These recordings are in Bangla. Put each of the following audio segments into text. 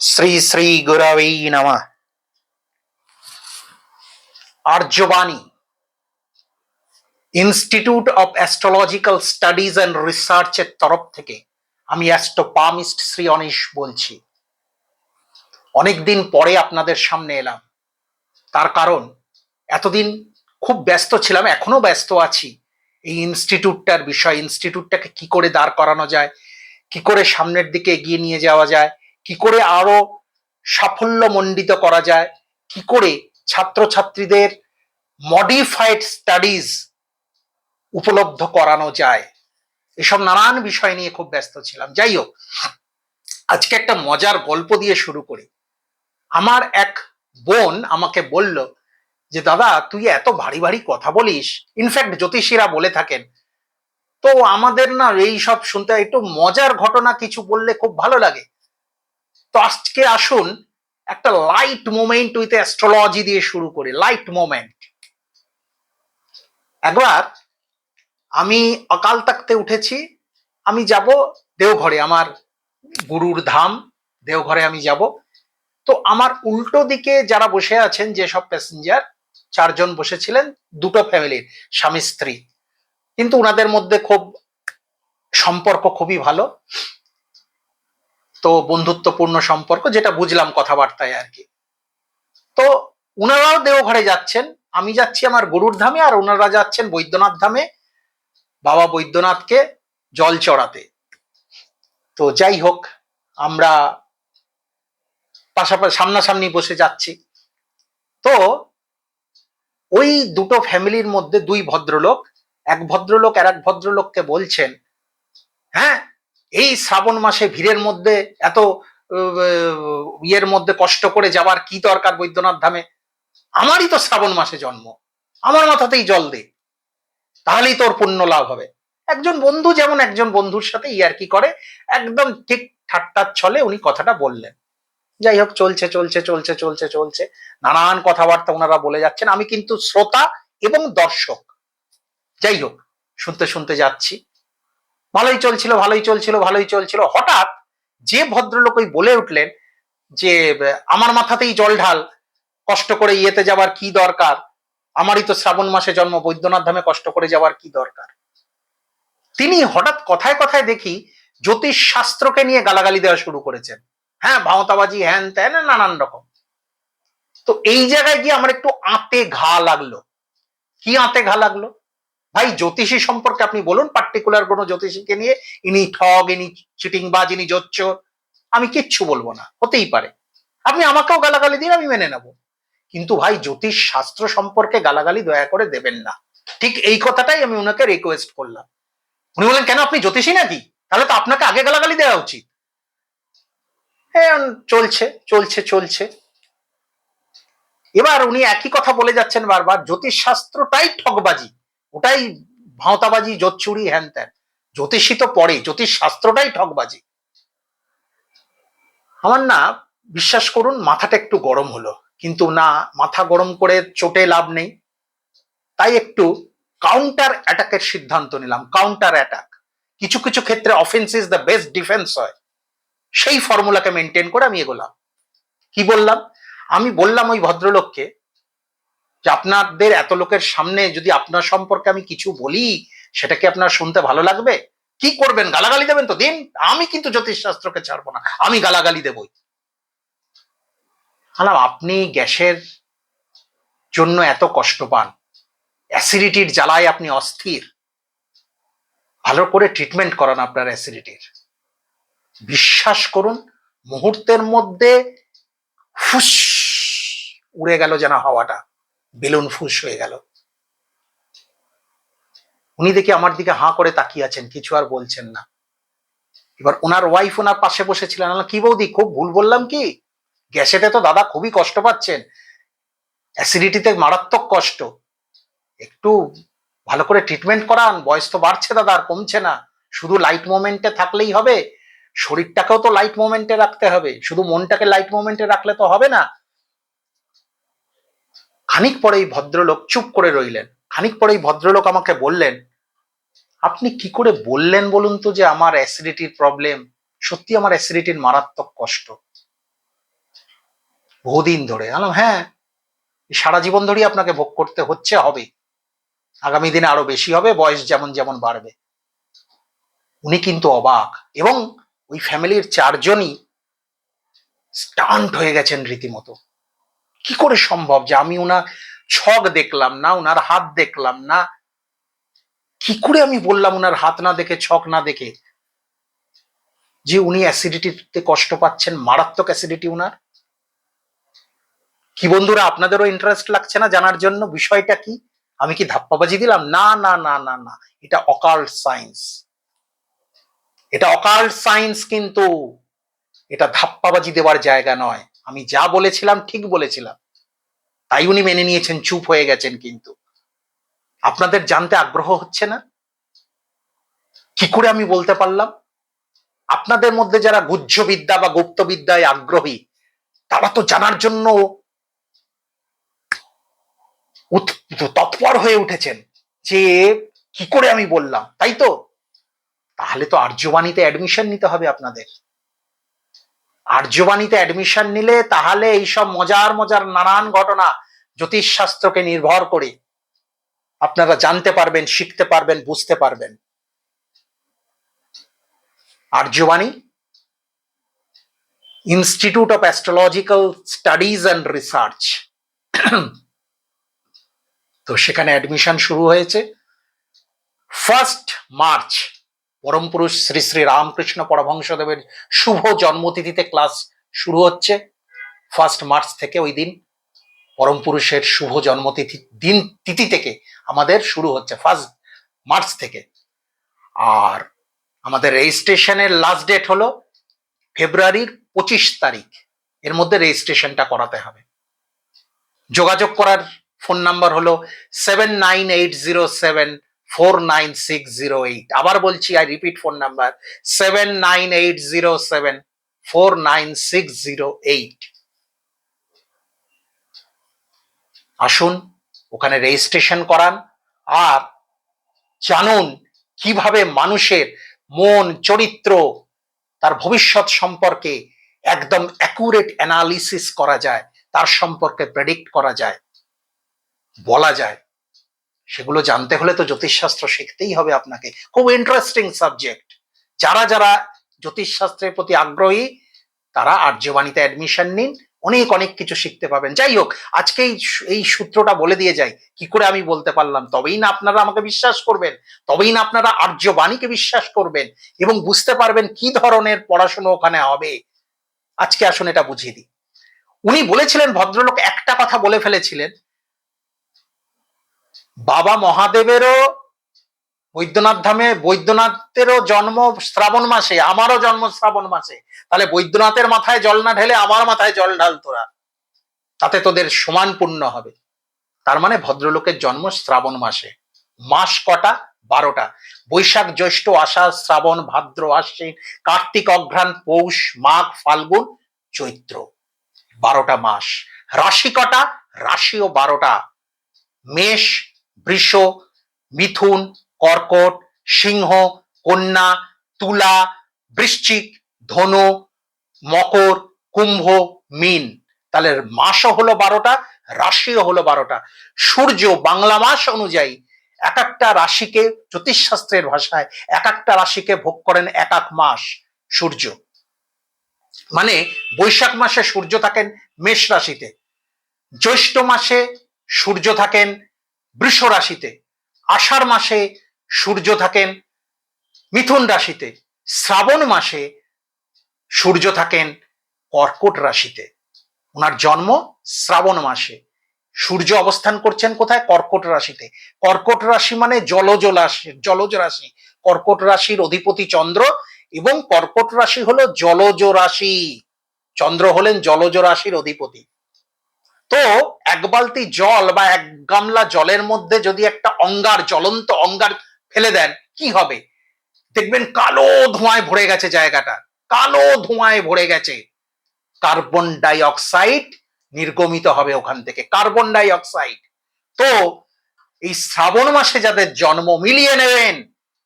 श्री श्री गुरवे नमः। Aryavani institute of astrological studies and রিসার্চের তরফ থেকে আমি অ্যাস্ট্রোপামিস্ট শ্রী অনিশ বলছি। অনেকদিন পরে আপনাদের সামনে এলাম, তার কারণ এতদিন খুব ব্যস্ত ছিলাম, এখনো ব্যস্ত আছি এই ইনস্টিটিউটটার বিষয়। ইনস্টিটিউটটাকে কি করে দাঁড় করানো যায়, কি করে সামনের দিকে এগিয়ে নিয়ে যাওয়া যায়, কি করে আরো সাফল্যমণ্ডিত করা যায়, কি করে ছাত্রছাত্রীদের মডিফাইড স্টাডিজ উপলব্ধ করানো যায়, এসব নানান বিষয় নিয়ে খুব ব্যস্ত ছিলাম। যাই হোক, আজকে একটা মজার গল্প দিয়ে শুরু করি। আমার এক বোন আমাকে বলল যে দাদা, তুই এত ভারী ভারী কথা বলিস, ইনফ্যাক্ট জ্যোতিষীরা বলে থাকেন, তো আমাদের না এই সব শুনতে একটু মজার ঘটনা কিছু বললে খুব ভালো লাগে। তো আজকে আসুন একটা লাইট মোমেন্ট উইথ অ্যাস্ট্রোলজি দিয়ে শুরু করি। Light moment. একবার আমি অকাল তাকতে উঠেছি, আমি যাব দেওঘরে, আমার গুরুর ধাম দেওঘরে আমি যাব। তো আমার উল্টো দিকে যারা বসে আছেন, যেসব প্যাসেঞ্জার, চারজন বসেছিলেন, দুটো ফ্যামিলির স্বামী স্ত্রী, কিন্তু ওনাদের মধ্যে খুব সম্পর্ক খুবই ভালো, তো বন্ধুত্বপূর্ণ সম্পর্ক, যেটা বুঝলাম কথাবার্তায় আর কি। তো ওনারাও দেওঘরে যাচ্ছেন, আমি যাচ্ছি আমার গুরুর ধামে, আর ওনারা যাচ্ছেন বৈদ্যনাথ ধামে বাবা বৈদ্যনাথকে জল চড়াতে। তো যাই হোক, আমরা পাশাপাশি সামনাসামনি বসে যাচ্ছি। তো ওই দুটো ফ্যামিলির মধ্যে দুই ভদ্রলোক, এক ভদ্রলোক আর এক ভদ্রলোককে বলছেন, হ্যাঁ এই শ্রাবণ মাসে ভিড়ের মধ্যে এত ইয়ের মধ্যে কষ্ট করে যাবার কি দরকার বৈদ্যনাথ ধামে? আমারই তো শ্রাবণ মাসে জন্ম, আমার মাথাতেই জল দে, তাহলেই তোর পুণ্য লাভ হবে। একজন বন্ধু যেমন একজন বন্ধুর সাথে ইয়ার্কি করে, একদম ঠিক ঠাট্টার ছলে উনি কথাটা বললেন। যাই হোক, চলছে চলছে চলছে চলছে চলছে, নানান কথাবার্তা ওনারা বলে যাচ্ছেন, আমি কিন্তু শ্রোতা এবং দর্শক। যাই হোক, শুনতে শুনতে যাচ্ছি, ভালোই চলছিল ভালোই চলছিল ভালোই চলছিল। হঠাৎ যে ভদ্রলোক ওই বলে উঠলেন যে আমার মাথাতেই জল ঢাল, কষ্ট করে ইয়েতে যাবার কি দরকার, আমারই তো শ্রাবণ মাসে জন্ম, বৈদ্যনাথ ধামে কষ্ট করে যাওয়ার কি দরকার। তিনি হঠাৎ কথায় কথায় দেখি জ্যোতিষ শাস্ত্রকে নিয়ে গালাগালি দেওয়া শুরু করেছেন। হ্যাঁ, ভাওতাবাজি, হ্যান ত্যান, নানান রকম। তো এই জায়গায় গিয়ে আমার একটু আঁতে ঘা লাগলো। কি আঁতে ঘা লাগলো? ভাই, জ্যোতিষী সম্পর্কে আপনি বলুন, পার্টিকুলার কোনো জ্যোতিষীকে নিয়ে, ইনি ঠগ, ইনি চিটিংবাজ, ইনি জোচ্চোর, আমি কিচ্ছু বলবো না, হতেই পারে। আপনি আমাকেও গালাগালি দিন, আমি মেনে নেব, কিন্তু ভাই জ্যোতিষ শাস্ত্র সম্পর্কে গালাগালি দয়া করে দেবেন না। ঠিক এই কথাটাই আমি ওনাকে রিকোয়েস্ট করলাম। উনি বলেন, কেন আপনি জ্যোতিষী নাকি? তাহলে তো আপনাকে আগে গালাগালি দেওয়া উচিত। হ্যাঁ, চলছে চলছে চলছে। এবার উনি একই কথা বলে যাচ্ছেন বারবার, জ্যোতিষ শাস্ত্রটাই ঠকবাজি, ওটাই ভাঁওতাবাজি, জোচ্চুরি, হ্যান ত্যান। জ্যোতিষী তো পরে, জ্যোতিষ শাস্ত্রটাই ঠকবাজি। আমার না, বিশ্বাস করুন, মাথাটা একটু গরম হলো, কিন্তু না, মাথা গরম করে চোটে লাভ নেই, তাই একটু কাউন্টার অ্যাটাকের সিদ্ধান্ত নিলাম। কাউন্টার অ্যাটাক, কিছু কিছু ক্ষেত্রে offence is the best defence হয়, সেই ফর্মুলাকে মেনটেন করে আমি এগোলাম। কি বললাম? আমি বললাম ওই ভদ্রলোককে যে আপনাদের এত লোকের সামনে যদি আপনার সম্পর্কে আমি কিছু বলি, সেটা কি আপনার শুনতে ভালো লাগবে? কি করবেন, গালাগালি দেবেন? তো দিন, আমি কিন্তু জ্যোতিষ শাস্ত্রকে ছাড়বো না, আমি গালাগালি দেবই। আপনি গ্যাসের জন্য এত কষ্ট পান, অ্যাসিডিটির জ্বালায় আপনি অস্থির, ভালো করে ট্রিটমেন্ট করান আপনার অ্যাসিডিটির। বিশ্বাস করুন, মুহূর্তের মধ্যে ফুস উড়ে গেল যেন হাওয়াটা, বেলুন ফুস হয়ে গেল। উনি দেখি আমার দিকে হাঁ করে তাকিয়ে আছেন, কিছু আর বলছেন না। এবার ওনার ওয়াইফ ওনার পাশে বসেছিলেন। কি বৌদি, খুব ভুল বললাম কি? গ্যাসেতে তো দাদা খুবই কষ্ট পাচ্ছেন, অ্যাসিডিটিতে মারাত্মক কষ্ট, একটু ভালো করে ট্রিটমেন্ট করান, বয়স তো বাড়ছে দাদা, আর কমছে না। শুধু লাইট মোমেন্টে থাকলেই হবে, শরীরটাকেও তো লাইট মোমেন্টে রাখতে হবে, শুধু মনটাকে লাইট মোমেন্টে রাখলে তো হবে না। খানিক পরে এই ভদ্রলোক চুপ করে রইলেন। খানিক পরে এই ভদ্রলোক আমাকে বললেন, আপনি কি করে বললেন বলুন তো যে আমার অ্যাসিডিটির প্রবলেম? সত্যি আমার অ্যাসিডিটির মারাত্মক কষ্ট। বহুদিন ধরে। বললাম হ্যাঁ, সারা জীবন ধরেই আপনাকে ভোগ করতে হচ্ছে, হবে, আগামী দিনে আরো বেশি হবে, বয়স যেমন যেমন বাড়বে। উনি কিন্তু অবাক, এবং ওই ফ্যামিলির চারজনই স্টান্ট হয়ে গেছেন রীতিমতো। কি করে সম্ভব যে আমি উনার ছক দেখলাম না, উনার হাত দেখলাম না, কি করে আমি বললাম উনার হাত না দেখে, ছক না দেখে, যে উনি অ্যাসিডিটিতে কষ্ট পাচ্ছেন, মারাত্মক অ্যাসিডিটি উনার। কি বন্ধুরা, আপনাদেরও ইন্টারেস্ট লাগছে না জানার জন্য বিষয়টা কি? আমি কি ধাপ্পাবাজি দিলাম? না না না না না, এটা অকাল্ট সায়েন্স, এটা অকাল্ট সায়েন্স, কিন্তু এটা ধাপ্পাবাজি দেওয়ার জায়গা নয়। আমি যা বলেছিলাম ঠিক বলেছিলাম, তাই উনি মেনে নিয়েছেন, চুপ হয়ে গেছেন। কিন্তু আপনাদের জানতে আগ্রহ হচ্ছে না? কি করে আমি বলতে পারলাম? আপনাদের মধ্যে যারা গুহ্যবিদ্যা বা গুপ্তবিদ্যায় আগ্রহী, তারা তো জানার জন্য তৎপর হয়ে উঠেছেন যে কি করে আমি বললাম, তাই তো? তাহলে তো আর্যবাণীতে অ্যাডমিশন নিতে হবে আপনাদের। আর্যবাণীতে অ্যাডমিশন নিলে তাহলে এইসব মজার মজার নানান ঘটনা জ্যোতিষ শাস্ত্রকে নির্ভর করে আপনারা জানতে পারবেন, শিখতে পারবেন, বুঝতে পারবেন। Aryabani institute of astrological studies and research, তো সেখানে অ্যাডমিশন শুরু হয়েছে 1 মার্চ। পরম পুরুষ শ্রী শ্রী রামকৃষ্ণ পরমহংসদেবের শুভ জন্মতিথিতে ক্লাস শুরু হচ্ছে। 1 মার্চ থেকে, ওই দিন পরম পুরুষের শুভ জন্মতিথি দিন তিথি থেকে আমাদের শুরু হচ্ছে 1 মার্চ থেকে। আর আমাদের রেজিস্ট্রেশনের লাস্ট ডেট হলো ফেব্রুয়ারির 25 তারিখ, এর মধ্যে রেজিস্ট্রেশনটা করাতে হবে। যোগাযোগ করার ফোন নাম্বার হলো 7980749608। আবার বলছি, আই রিপিট ফোন নাম্বার 7980749608। আসুন, ওখানে রেজিস্ট্রেশন করান, আর জানুন কিভাবে মানুষের মন, চরিত্র, তার ভবিষ্যৎ সম্পর্কে একদম অ্যাকুরেট অ্যানালিসিস করা যায়, তার সম্পর্কে প্রেডিক্ট করা যায়, বলা যায়। সেগুলো জানতে হলে তো জ্যোতিষশাস্ত্র শিখতেই হবে আপনাকে। খুব ইন্টারেস্টিং সাবজেক্ট। যারা যারা জ্যোতিষশাস্ত্রের প্রতি আগ্রহী, তারা আর্যবাণীতে অ্যাডমিশন নিন, অনেক অনেক কিছু শিখতে পাবেন। যাই হোক, আজকে এই সূত্রটা বলে দিয়ে যাই, কি করে আমি বলতে পারলাম। তবেই না আপনারা আমাকে বিশ্বাস করবেন, তবেই না আপনারা আর্যবাণীকে বিশ্বাস করবেন, এবং বুঝতে পারবেন কি ধরনের পড়াশোনা ওখানে হবে। আজকে আসুন এটা বুঝিয়ে দিই। উনি বলেছিলেন, ভদ্রলোক একটা কথা বলে ফেলেছিলেন, বাবা মহাদেবেরও বৈদ্যনাথ ধামে, বৈদ্যনাথেরও জন্ম শ্রাবণ মাসে, আমারও জন্ম শ্রাবণ মাসে, তাহলে বৈদ্যনাথের মাথায় জল না ঢেলে আমার মাথায় জল ঢাল তোরা, তাতে তোদের সমান পুণ্য হবে। তার মানে ভদ্রলোকের জন্ম শ্রাবণ মাসে। মাস কটা? 12টা। বৈশাখ, জ্যৈষ্ঠ, আষাঢ়, শ্রাবণ, ভাদ্র, আশ্বিন, কার্তিক, অঘ্রাণ, পৌষ, মাঘ, ফাল্গুন, চৈত্র, 12টা মাস। রাশি কটা? রাশিও 12টা। মেষ, বৃষ, মিথুন, কর্কট, সিংহ, কন্যা, তুলা, বৃশ্চিক, ধনু, মকর, কুম্ভ, মীন। তাহলে মাসও হলো 12টা, রাশিও হলো 12টা। সূর্য বাংলা মাস অনুযায়ী এক একটা রাশিকে, জ্যোতিষশাস্ত্রের ভাষায় এক একটা রাশিকে ভোগ করেন এক এক মাস সূর্য। মানে বৈশাখ মাসে সূর্য থাকেন মেষ রাশিতে, জ্যৈষ্ঠ মাসে সূর্য থাকেন বৃষ রাশিতে, আষাঢ় মাসে সূর্য থাকেন মিথুন রাশিতে, শ্রাবণ মাসে সূর্য থাকেন কর্কট রাশিতে। ওনার জন্ম শ্রাবণ মাসে, সূর্য অবস্থান করছেন কোথায়? কর্কট রাশিতে। কর্কট রাশি মানে জলজ রাশি, জলজ রাশি। কর্কট রাশির অধিপতি চন্দ্র, এবং কর্কট রাশি হলো জলজ রাশি। চন্দ্র হলেন জলজ রাশির অধিপতি। তো এক বালতি জল বা এক গামলা জলের মধ্যে যদি একটা অঙ্গার, জ্বলন্ত অঙ্গার ফেলে দেন, কি হবে? দেখবেন কালো ধোঁয়ায় ভরে গেছে জায়গাটা, কালো ধোঁয়ায় ভরে গেছে। কার্বন ডাই অক্সাইড নির্গমিত হবে ওখান থেকে, কার্বন ডাই অক্সাইড। তো এই শ্রাবণ মাসে যাদের জন্ম, মিলিয়ে নেবেন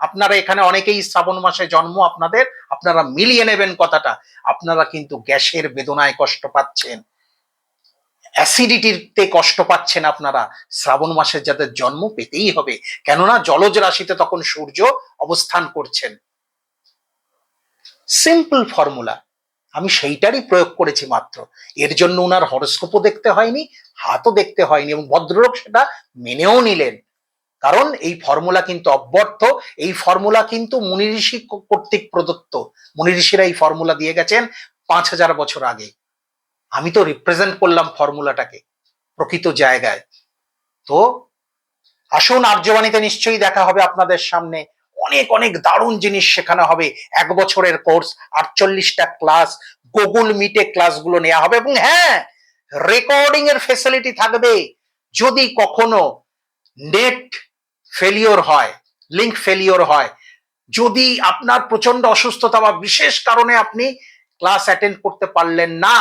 আপনারা, এখানে অনেকেই শ্রাবণ মাসে জন্ম আপনাদের, আপনারা মিলিয়ে নেবেন কথাটা। আপনারা কিন্তু গ্যাসের বেদনায় কষ্ট পাচ্ছেন, অ্যাসিডিটিতে কষ্ট পাচ্ছেন আপনারা, শ্রাবণ মাসে যাদের জন্ম পেতেই হবে, কেননা জলজ রাশিতে তখন সূর্য অবস্থান করছেন। সিম্পল ফর্মুলা, আমি সেইটারই প্রয়োগ করেছি মাত্র। এর জন্য ওনার হরস্কোপও দেখতে হয়নি, হাতও দেখতে হয়নি, এবং ভদ্রলোক সেটা মেনেও নিলেন। কারণ এই ফর্মুলা কিন্তু অব্যর্থ, এই ফর্মুলা কিন্তু মুনি ঋষি কর্তৃক প্রদত্ত। মুনি ঋষিরা এই ফর্মুলা দিয়ে গেছেন 5000 বছর আগে। আমি তো রিপ্রেজেন্ট করলাম ফর্মুলাটাকে প্রকৃত জায়গায়। তো আসুন, আর্যবাণীতে নিশ্চয়ই দেখা হবে আপনাদের সামনে। অনেক অনেক দারুণ জিনিস শেখানো হবে। 1 বছরের কোর্স, 48টা ক্লাস, গুগল মিটে ক্লাসগুলো নেওয়া হবে, এবং হ্যাঁ, রেকর্ডিং এর ফেসিলিটি থাকবে। যদি কখনো নেট ফেলিওর হয়, লিংক ফেলিওর হয়, যদি আপনার প্রচন্ড অসুস্থতা বা বিশেষ কারণে আপনি ক্লাস অ্যাটেন্ড করতে পারলেন না,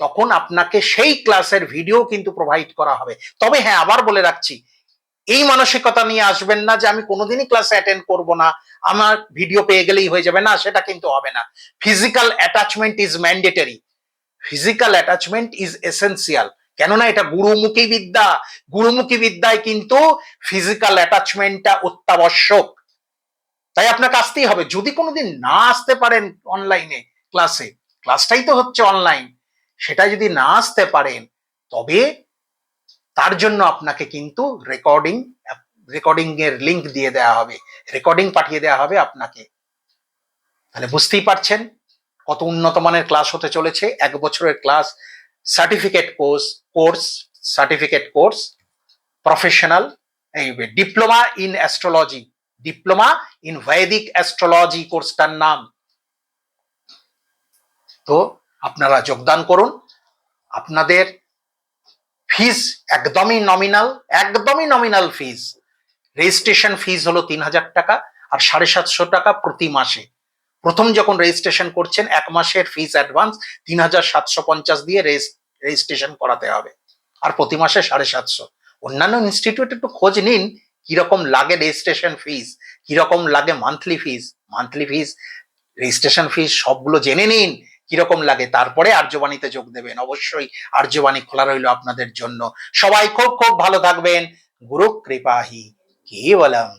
তখন আপনাকে সেই ক্লাসের ভিডিও কিন্তু প্রোভাইড করা হবে। তবে হ্যাঁ, আবার বলে রাখছি, এই মানসিকতা নিয়ে আসবেন না যে আমি কোনোদিনই ক্লাসে অ্যাটেন্ড করব না, আমার ভিডিও পেয়ে গেলেই হয়ে যাবে, না, সেটা কিন্তু হবে না। Physical attachment is mandatory, physical attachment is essential. কেননা এটা গুরুমুখী বিদ্যা, গুরুমুখী বিদ্যায় কিন্তু ফিজিক্যাল অ্যাটাচমেন্টটা অত্যাবশ্যক। তাই আপনাকে আসতেই হবে। যদি কোনোদিন না আসতে পারেন অনলাইনে ক্লাসে, ক্লাসটাই তো হচ্ছে অনলাইন, সেটা যদি না আসতে পারেন, তবে তার জন্য আপনাকে কিন্তু রেকর্ডিং এর লিংক দিয়ে দেওয়া হবে, রেকর্ডিং পাঠিয়ে দেওয়া হবে আপনাকে। তাহলে বুঝতেই পারছেন কত উন্নত মানের ক্লাস হতে চলেছে। 1 বছরের ক্লাস, সার্টিফিকেট কোর্স, প্রফেশনাল, এই diploma in astrology, diploma in বৈদিক অ্যাস্ট্রোলজি কোর্সটার নাম। তো আপনারা যোগদান করুন। আপনাদের ফিজ একদমই নমিনাল ফিজ। রেজিস্ট্রেশন ফিজ হলো 3000 টাকা, আর 750 টাকা প্রতি মাসে। প্রথম যখন রেজিস্ট্রেশন করছেন 1 মাসের ফিজ অ্যাডভান্স 3750 দিয়ে রেজিস্ট্রেশন করাতে হবে, আর প্রতি মাসে 750। অন্যান্য ইনস্টিটিউটে একটু খোঁজ নিন কিরকম লাগে রেজিস্ট্রেশন ফিজ, কিরকম লাগে মান্থলি ফিজ, রেজিস্ট্রেশন ফিজ সবগুলো জেনে নিন কিরকম লাগে, তারপরে আর্যবাণীতে যোগ দেবেন। অবশ্যই আর্যবাণী খোলা রইল আপনাদের জন্য। সবাই খুব খুব ভালো থাকবেন। গুরু কৃপাহি কেবলম।